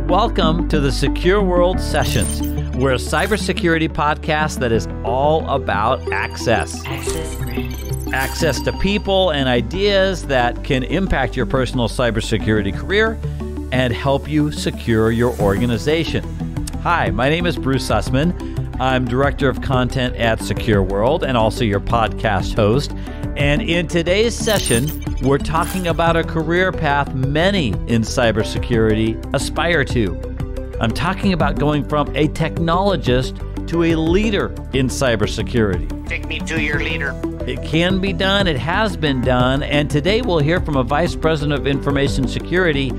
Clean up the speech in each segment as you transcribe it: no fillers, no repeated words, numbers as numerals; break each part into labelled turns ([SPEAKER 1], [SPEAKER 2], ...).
[SPEAKER 1] Welcome to the SecureWorld Sessions. We're a cybersecurity podcast that is all about access. Access to people and ideas that can impact your personal cybersecurity career and help you secure your organization. Hi, my name is Bruce Sussman. I'm Director of Content at SecureWorld and also your podcast host. And in today's session, we're talking about a career path many in cybersecurity aspire to. I'm talking about going from a technologist to a leader in cybersecurity.
[SPEAKER 2] Take me to your leader.
[SPEAKER 1] It can be done, it has been done, and today we'll hear from a Vice President of Information Security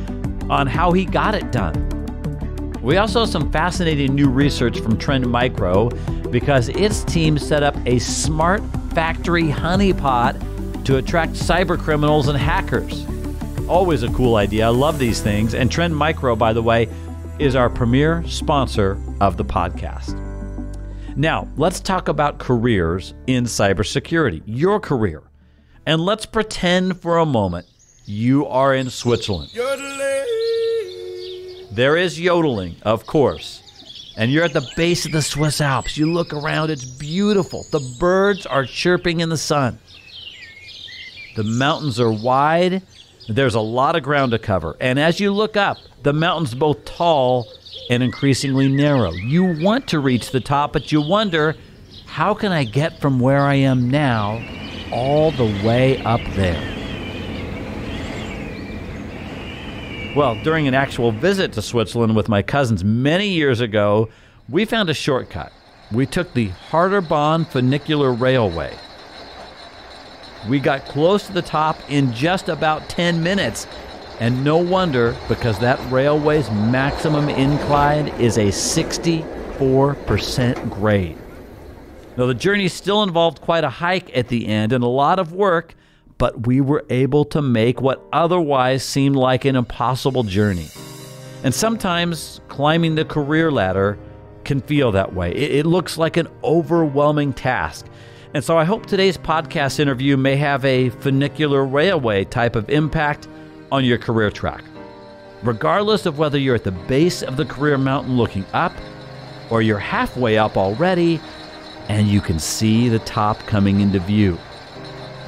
[SPEAKER 1] on how he got it done. We also have some fascinating new research from Trend Micro because its team set up a smart factory honeypot to attract cyber criminals and hackers. Always a cool idea. I love these things. And Trend Micro, by the way, is our premier sponsor of the podcast. Now, let's talk about careers in cybersecurity, your career. And let's pretend for a moment you are in Switzerland. There is yodeling, of course. And you're at the base of the Swiss Alps. You look around, it's beautiful. The birds are chirping in the sun. The mountains are wide. There's a lot of ground to cover. And as you look up, the mountain's both tall and increasingly narrow. You want to reach the top, but you wonder, how can I get from where I am now all the way up there? Well, during an actual visit to Switzerland with my cousins many years ago, we found a shortcut. We took the Harderbahn funicular railway. We got close to the top in just about 10 minutes, and no wonder, because that railway's maximum incline is a 64% grade. Now, the journey still involved quite a hike at the end and a lot of work, but we were able to make what otherwise seemed like an impossible journey. And sometimes climbing the career ladder can feel that way. It looks like an overwhelming task. And so I hope today's podcast interview may have a funicular railway type of impact on your career track. Regardless of whether you're at the base of the career mountain looking up, or you're halfway up already and you can see the top coming into view.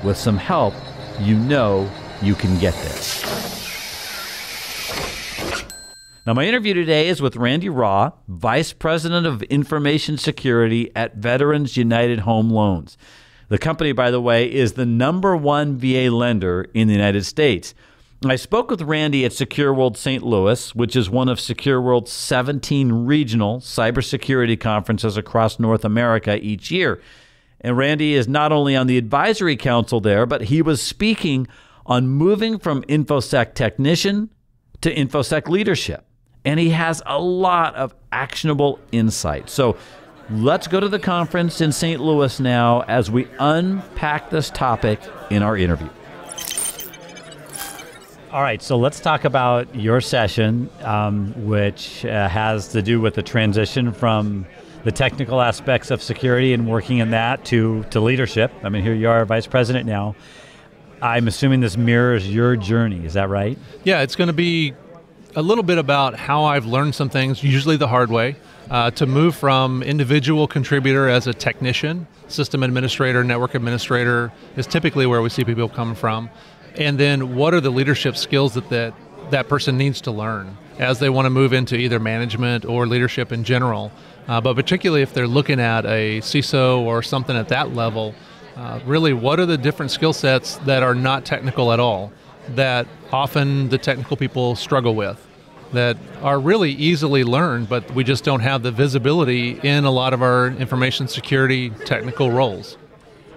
[SPEAKER 1] With some help, you know you can get there. Now, my interview today is with Randy Raw, Vice President of Information Security at Veterans United Home Loans. The company, by the way, is the #1 VA lender in the United States. I spoke with Randy at SecureWorld St. Louis, which is one of SecureWorld's 17 regional cybersecurity conferences across North America each year. And Randy is not only on the advisory council there, but he was speaking on moving from InfoSec technician to InfoSec leadership. And he has a lot of actionable insight. So let's go to the conference in St. Louis now as we unpack this topic in our interview. All right, so let's talk about your session, which has to do with the transition from the technical aspects of security and working in that to leadership. I mean, here you are, Vice President now. I'm assuming this mirrors your journey. Is that right?
[SPEAKER 3] Yeah, it's going to be a little bit about how I've learned some things, usually the hard way, to move from individual contributor as a technician, system administrator, network administrator is typically where we see people come from. And then what are the leadership skills that person needs to learn as they want to move into either management or leadership in general. But particularly if they're looking at a CISO or something at that level, really what are the different skill sets that are not technical at all, that often the technical people struggle with, that are really easily learned, but we just don't have the visibility in a lot of our information security technical roles.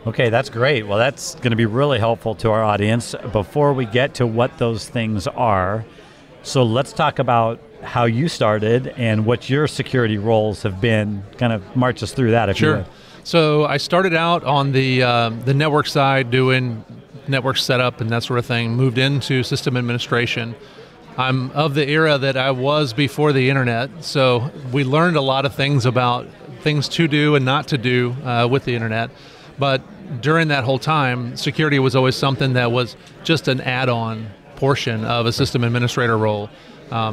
[SPEAKER 1] Okay, that's great. Well, that's going to be really helpful to our audience. Before we get to what those things are, so let's talk about how you started and what your security roles have been. Kind of march us through that, if you would.
[SPEAKER 3] So I started out on the network side doing network setup and that sort of thing, moved into system administration. I'm of the era that I was before the internet, so we learned a lot of things about things to do and not to do with the internet. But during that whole time, security was always something that was just an add-on portion of a system administrator role.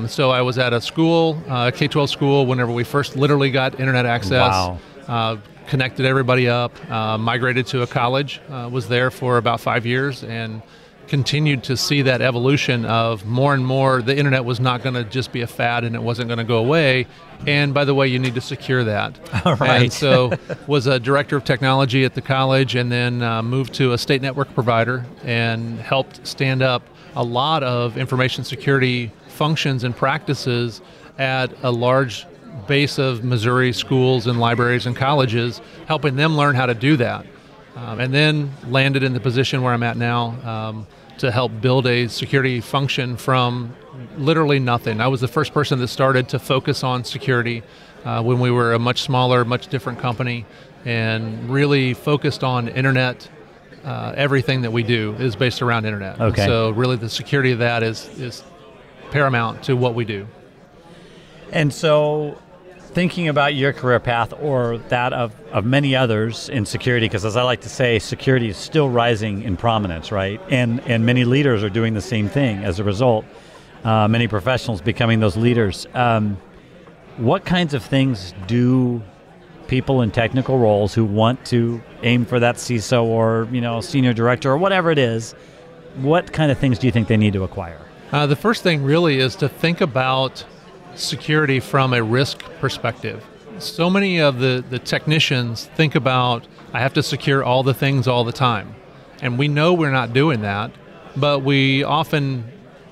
[SPEAKER 3] So I was at a school, K-12 school, whenever we first literally got internet access.
[SPEAKER 1] Wow.
[SPEAKER 3] Connected everybody up, migrated to a college, was there for about 5 years, and continued to see that evolution of more and more. The internet was not going to just be a fad, and it wasn't going to go away. And by the way, you need to secure that.
[SPEAKER 1] Right.
[SPEAKER 3] And so was a director of technology at the college, and then moved to a state network provider and helped stand up a lot of information security functions and practices at a large base of Missouri schools and libraries and colleges, helping them learn how to do that. And then landed in the position where I'm at now to help build a security function from literally nothing. I was the first person that started to focus on security when we were a much smaller, much different company, and really focused on internet. Everything that we do is based around internet.
[SPEAKER 1] Okay.
[SPEAKER 3] So really the security of that is paramount to what we do.
[SPEAKER 1] And so thinking about your career path or that of many others in security, because as I like to say, security is still rising in prominence, right? And many leaders are doing the same thing as a result. Many professionals becoming those leaders. What kinds of things do people in technical roles who want to aim for that CISO or senior director or whatever it is, what kind of things do you think they need to acquire?
[SPEAKER 3] The first thing really is to think about security from a risk perspective. So many of the technicians think about, I have to secure all the things all the time. And we know we're not doing that, but we often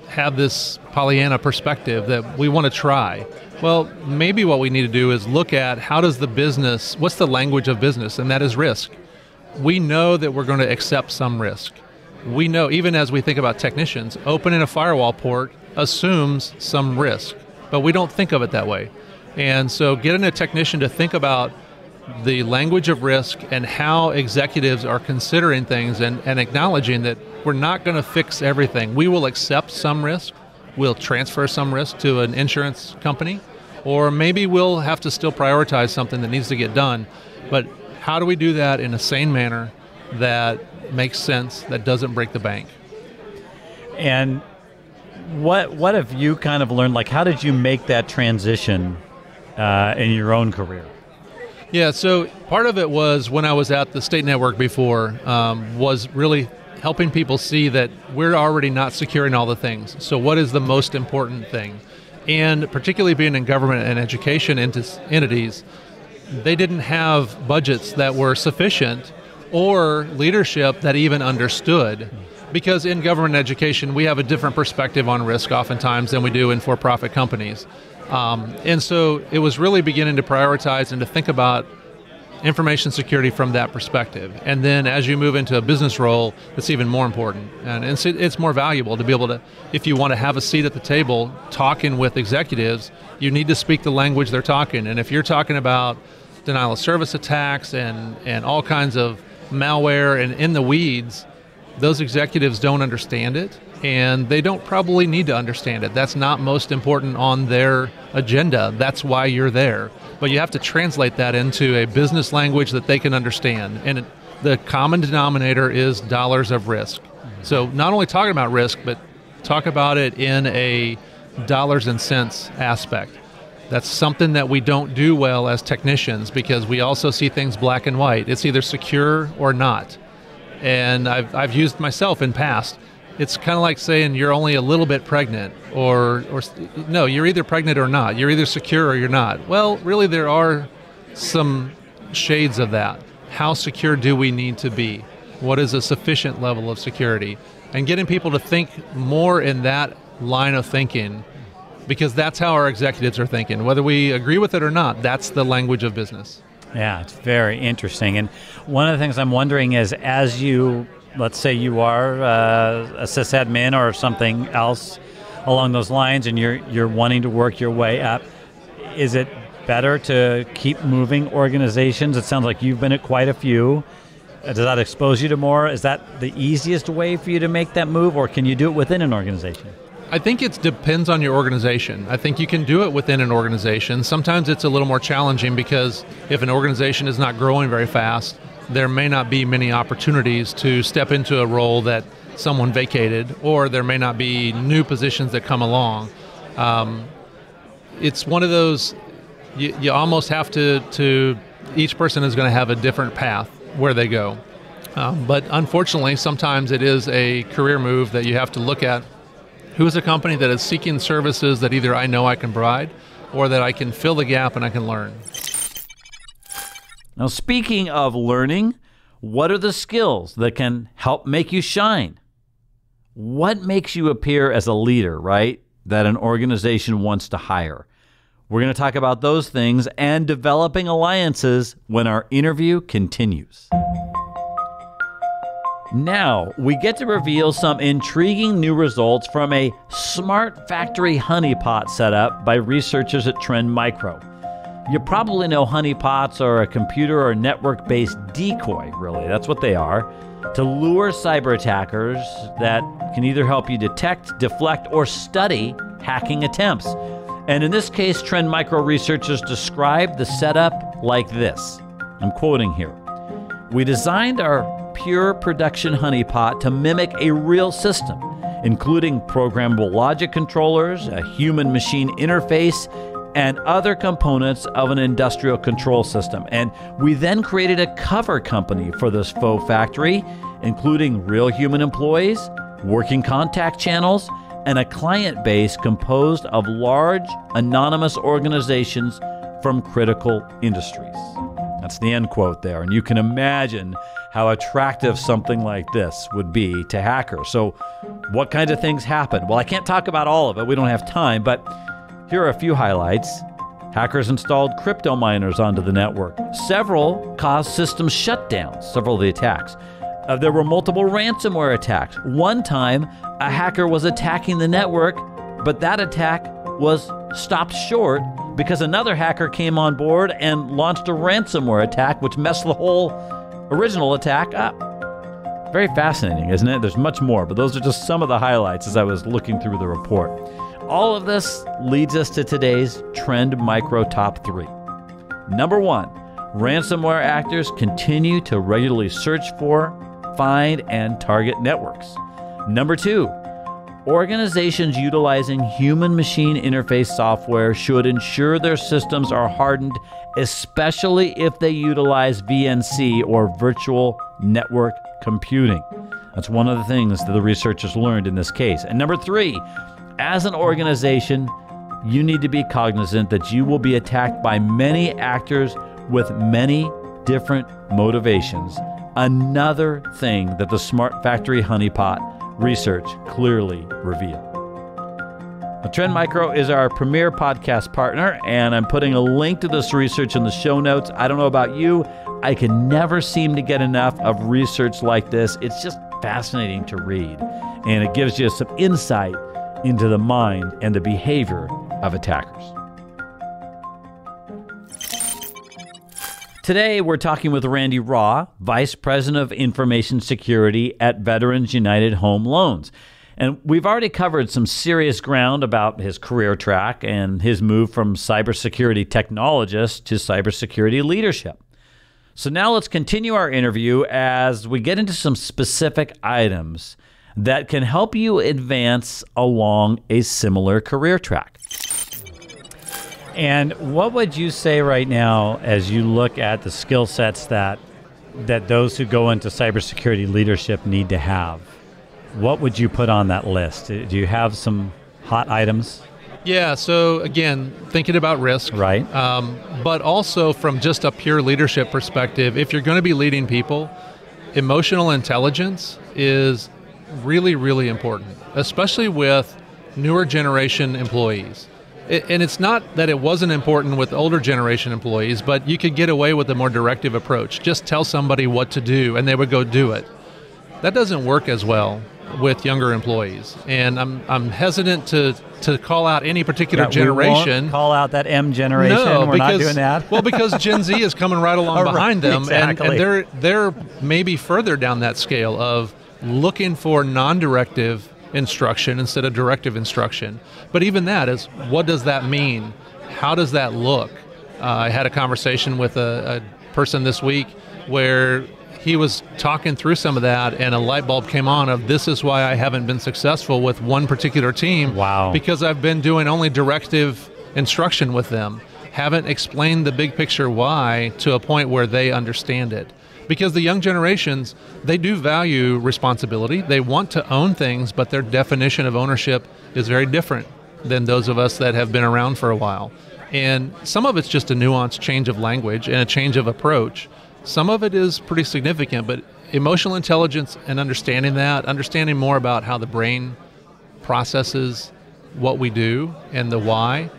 [SPEAKER 3] have this Pollyanna perspective that we want to try. Well, maybe what we need to do is look at how does the business, what's the language of business, and that is risk. We know that we're going to accept some risk. We know, even as we think about technicians, opening a firewall port assumes some risk. But we don't think of it that way. And so getting a technician to think about the language of risk and how executives are considering things and acknowledging that we're not going to fix everything. We will accept some risk. We'll transfer some risk to an insurance company, or maybe we'll have to still prioritize something that needs to get done. But how do we do that in a sane manner that makes sense, that doesn't break the bank?
[SPEAKER 1] And what have you kind of learned? Like, how did you make that transition in your own career?
[SPEAKER 3] Yeah, so part of it was when I was at the state network before, was really helping people see that we're already not securing all the things. So what is the most important thing? And particularly being in government and education entities, they didn't have budgets that were sufficient or leadership that even understood. Because in government education, we have a different perspective on risk oftentimes than we do in for-profit companies. And so it was really beginning to prioritize and to think about information security from that perspective. And then as you move into a business role, it's even more important. And it's more valuable to be able to, if you want to have a seat at the table talking with executives, you need to speak the language they're talking. And if you're talking about denial of service attacks and all kinds of malware and in the weeds, those executives don't understand it, and they don't probably need to understand it. That's not most important on their agenda. That's why you're there. But you have to translate that into a business language that they can understand. And the common denominator is dollars of risk. So not only talking about risk, but talk about it in a dollars and cents aspect. That's something that we don't do well as technicians because we also see things black and white. It's either secure or not. And I've used myself in past. It's kind of like saying you're only a little bit pregnant or no, you're either pregnant or not. You're either secure or you're not. Well, really there are some shades of that. How secure do we need to be? What is a sufficient level of security? And getting people to think more in that line of thinking, because that's how our executives are thinking. Whether we agree with it or not, that's the language of business.
[SPEAKER 1] Yeah, it's very interesting. And one of the things I'm wondering is, as you, let's say you are a sysadmin or something else along those lines, and you're wanting to work your way up, is it better to keep moving organizations? It sounds like you've been at quite a few. Does that expose you to more? Is that the easiest way for you to make that move, or can you do it within an organization?
[SPEAKER 3] I think it depends on your organization. I think you can do it within an organization. Sometimes it's a little more challenging because if an organization is not growing very fast, there may not be many opportunities to step into a role that someone vacated, or there may not be new positions that come along. It's one of those, you almost have to each person is going to have a different path where they go. But unfortunately, sometimes it is a career move that you have to look at. Who is a company that is seeking services that either I know I can provide or that I can fill the gap and I can learn?
[SPEAKER 1] Now, speaking of learning, what are the skills that can help make you shine? What makes you appear as a leader, right, that an organization wants to hire? We're going to talk about those things and developing alliances when our interview continues. Now, we get to reveal some intriguing new results from a smart factory honeypot setup by researchers at Trend Micro. You probably know honeypots are a computer or network-based decoy, really. That's what they are, to lure cyber attackers that can either help you detect, deflect, or study hacking attempts. And in this case, Trend Micro researchers described the setup like this. I'm quoting here. We designed our pure production honeypot to mimic a real system, including programmable logic controllers, a human-machine interface, and other components of an industrial control system. And we then created a cover company for this faux factory, including real human employees, working contact channels, and a client base composed of large, anonymous organizations from critical industries. That's the end quote there. And you can imagine how attractive something like this would be to hackers. So what kinds of things happen? Well, I can't talk about all of it. We don't have time, but here are a few highlights. Hackers installed crypto miners onto the network. Several caused system shutdowns, several of the attacks. There were multiple ransomware attacks. One time, a hacker was attacking the network, but that attack was stopped short because another hacker came on board and launched a ransomware attack, which messed the whole original attack up. Very fascinating, isn't it? There's much more, but those are just some of the highlights as I was looking through the report. All of this leads us to today's Trend Micro Top 3. Number 1, ransomware actors continue to regularly search for, find, and target networks. Number 2, organizations utilizing human-machine interface software should ensure their systems are hardened, especially if they utilize VNC or virtual network computing. That's one of the things that the researchers learned in this case. And number 3, as an organization, you need to be cognizant that you will be attacked by many actors with many different motivations. Another thing that the Smart Factory Honeypot research clearly revealed. Trend Micro is our premier podcast partner, and I'm putting a link to this research in the show notes. I don't know about you, I can never seem to get enough of research like this. It's just fascinating to read, and it gives you some insight into the mind and the behavior of attackers. Today, we're talking with Randy Raw, Vice President of Information Security at Veterans United Home Loans. And we've already covered some serious ground about his career track and his move from cybersecurity technologist to cybersecurity leadership. So now let's continue our interview as we get into some specific items that can help you advance along a similar career track. And what would you say right now as you look at the skill sets that those who go into cybersecurity leadership need to have? What would you put on that list? Do you have some hot items?
[SPEAKER 3] Yeah, so again, thinking about risk.
[SPEAKER 1] Right.
[SPEAKER 3] But also from just a pure leadership perspective, if you're going to be leading people, emotional intelligence is really, really important, especially with newer generation employees. And it's not that it wasn't important with older generation employees, but you could get away with a more directive approach. Just tell somebody what to do and they would go do it. That doesn't work as well with younger employees. And I'm hesitant to call out any particular generation.
[SPEAKER 1] We won't call out that M generation.
[SPEAKER 3] No,
[SPEAKER 1] We're not doing that.
[SPEAKER 3] Well, because Gen Z is coming right along behind them,
[SPEAKER 1] exactly.
[SPEAKER 3] and they're maybe further down that scale of looking for non-directive instruction instead of directive instruction. But even that is, what does that mean? How does that look? I had a conversation with a person this week where he was talking through some of that, and a light bulb came on of, this is why I haven't been successful with one particular team.
[SPEAKER 1] Wow.
[SPEAKER 3] Because I've been doing only directive instruction with them. Haven't explained the big picture why to a point where they understand it. Because the young generations, they do value responsibility. They want to own things, but their definition of ownership is very different than those of us that have been around for a while. And some of it's just a nuanced change of language and a change of approach. Some of it is pretty significant, but emotional intelligence and understanding that, understanding more about how the brain processes what we do and the why,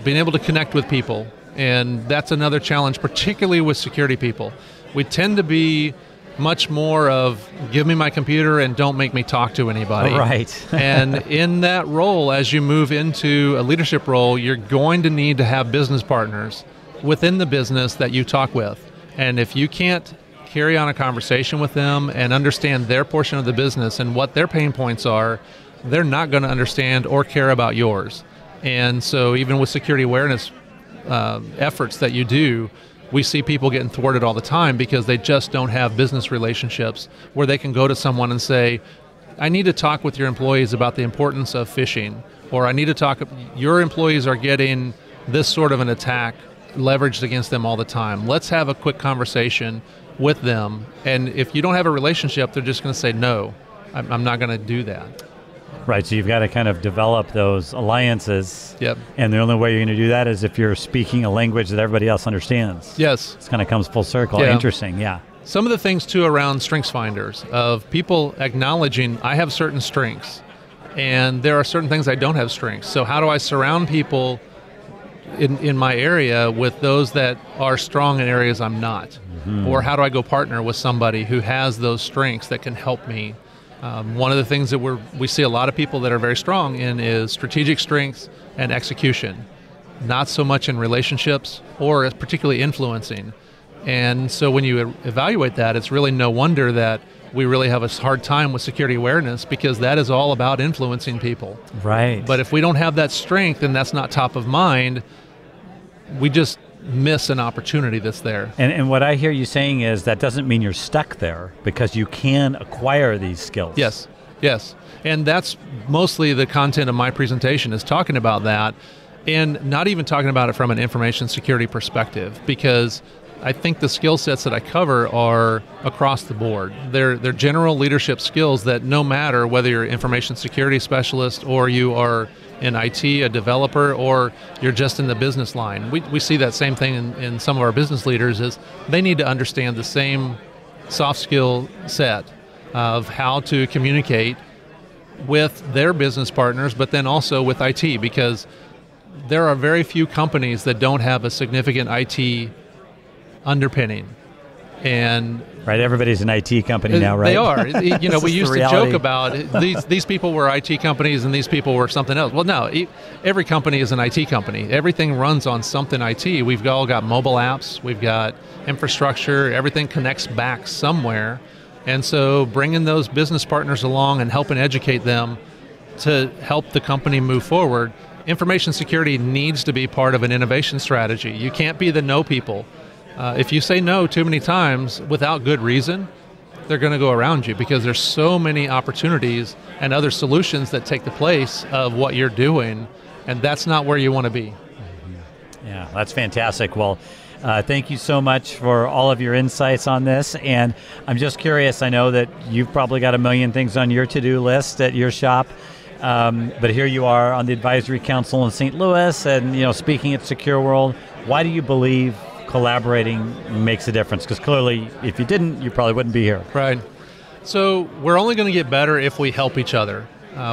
[SPEAKER 3] being able to connect with people. And that's another challenge, particularly with security people. We tend to be much more of, give me my computer and don't make me talk to anybody.
[SPEAKER 1] Right.
[SPEAKER 3] And in that role, as you move into a leadership role, you're going to need to have business partners within the business that you talk with. And if you can't carry on a conversation with them and understand their portion of the business and what their pain points are, they're not going to understand or care about yours. And so even with security awareness efforts that you do, we see people getting thwarted all the time because they just don't have business relationships where they can go to someone and say, I need to talk with your employees about the importance of phishing, or I need to talk, your employees are getting this sort of an attack leveraged against them all the time. Let's have a quick conversation with them. And if you don't have a relationship, they're just going to say, no, I'm not going to do that.
[SPEAKER 1] Right, so you've got to kind of develop those alliances.
[SPEAKER 3] Yep.
[SPEAKER 1] And the only way you're going to do that is if you're speaking a language that everybody else understands.
[SPEAKER 3] Yes.
[SPEAKER 1] It kind of comes full circle.
[SPEAKER 3] Yeah.
[SPEAKER 1] Interesting, yeah.
[SPEAKER 3] Some of the things, too, around strengths finders, of people acknowledging, I have certain strengths, and there are certain things I don't have strengths. So how do I surround people in my area with those that are strong in areas I'm not? Mm-hmm. Or how do I go partner with somebody who has those strengths that can help me? One of the things that we see a lot of people that are very strong in is strategic strengths and execution, not so much in relationships or particularly influencing. And so when you evaluate that, it's really no wonder that we really have a hard time with security awareness, because that is all about influencing people.
[SPEAKER 1] Right.
[SPEAKER 3] But if we don't have that strength and that's not top of mind, we just miss an opportunity that's there.
[SPEAKER 1] And what I hear you saying is that doesn't mean you're stuck there, because you can acquire these skills.
[SPEAKER 3] Yes, yes. And that's mostly the content of my presentation, is talking about that, and not even talking about it from an information security perspective, because I think the skill sets that I cover are across the board. They're general leadership skills that no matter whether you're an information security specialist or you are in IT, a developer, or you're just in the business line. We see that same thing in some of our business leaders, is they need to understand the same soft skill set of how to communicate with their business partners, but then also with IT, because there are very few companies that don't have a significant IT underpinning. And
[SPEAKER 1] right, everybody's an IT company now, right?
[SPEAKER 3] They are. You know, we used to joke about these people were IT companies and these people were something else. Well, no, every company is an IT company. Everything runs on something IT. We've all got mobile apps. We've got infrastructure. Everything connects back somewhere. And so bringing those business partners along and helping educate them to help the company move forward. Information security needs to be part of an innovation strategy. You can't be the no people. If you say no too many times without good reason, they're going to go around you, because there's so many opportunities and other solutions that take the place of what you're doing, and that's not where you want to be.
[SPEAKER 1] Mm-hmm. Yeah, that's fantastic. Well, thank you so much for all of your insights on this, and I'm just curious, I know that you've probably got a million things on your to-do list at your shop, but here you are on the Advisory Council in St. Louis and speaking at SecureWorld. Why do you believe collaborating makes a difference? Because clearly, if you didn't, you probably wouldn't be here.
[SPEAKER 3] Right. So we're only going to get better if we help each other.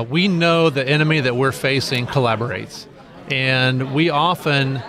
[SPEAKER 3] We know the enemy that we're facing collaborates. And we often,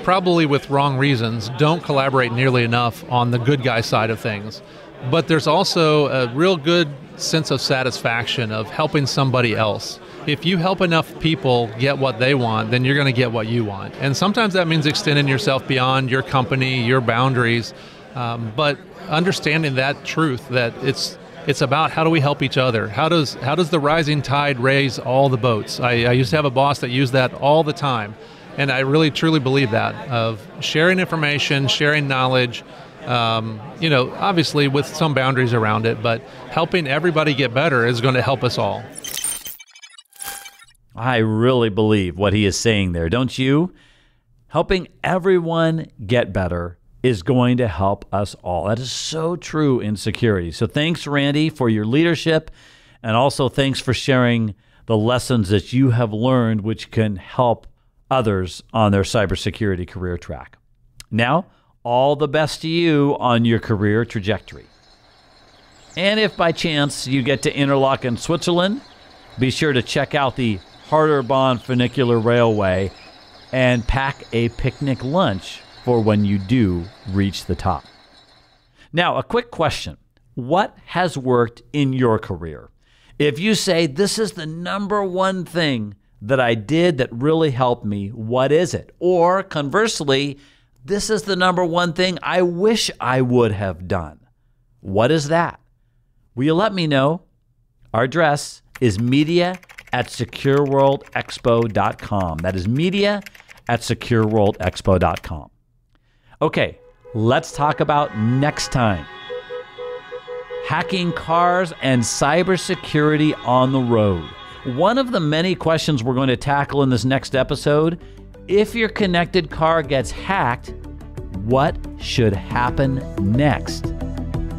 [SPEAKER 3] probably with wrong reasons, don't collaborate nearly enough on the good guy side of things. But there's also a real good sense of satisfaction of helping somebody else. If you help enough people get what they want, then you're going to get what you want. And sometimes that means extending yourself beyond your company, your boundaries, but understanding that truth, that it's about how do we help each other? How does the rising tide raise all the boats? I used to have a boss that used that all the time, and I really truly believe that, of sharing information, sharing knowledge, Obviously with some boundaries around it, but helping everybody get better is going to help us all.
[SPEAKER 1] I really believe what he is saying there, don't you? Helping everyone get better is going to help us all. That is so true in security. So thanks, Randy, for your leadership, and also thanks for sharing the lessons that you have learned, which can help others on their cybersecurity career track. Now, all the best to you on your career trajectory. And if by chance you get to Interlaken, Switzerland, be sure to check out the Harderbahn Funicular Railway and pack a picnic lunch for when you do reach the top. Now, a quick question. What has worked in your career? If you say, this is the number one thing that I did that really helped me, what is it? Or conversely, this is the number one thing I wish I would have done. What is that? Will you let me know? Our address is media@secureworldexpo.com. That is media@secureworldexpo.com. Okay, let's talk about next time. Hacking cars and cybersecurity on the road. One of the many questions we're going to tackle in this next episode, if your connected car gets hacked, what should happen next?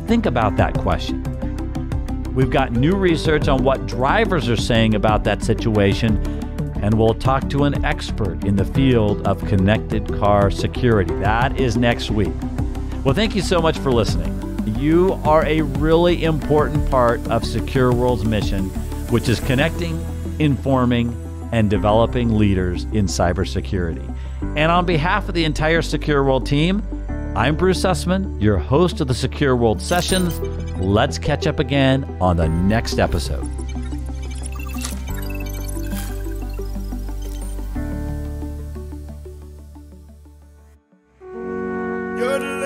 [SPEAKER 1] Think about that question. We've got new research on what drivers are saying about that situation, and we'll talk to an expert in the field of connected car security. That is next week. Well, thank you so much for listening. You are a really important part of SecureWorld's mission, which is connecting, informing, and developing leaders in cybersecurity. And on behalf of the entire SecureWorld team, I'm Bruce Sussman, your host of the SecureWorld Sessions. Let's catch up again on the next episode.
[SPEAKER 2] You're the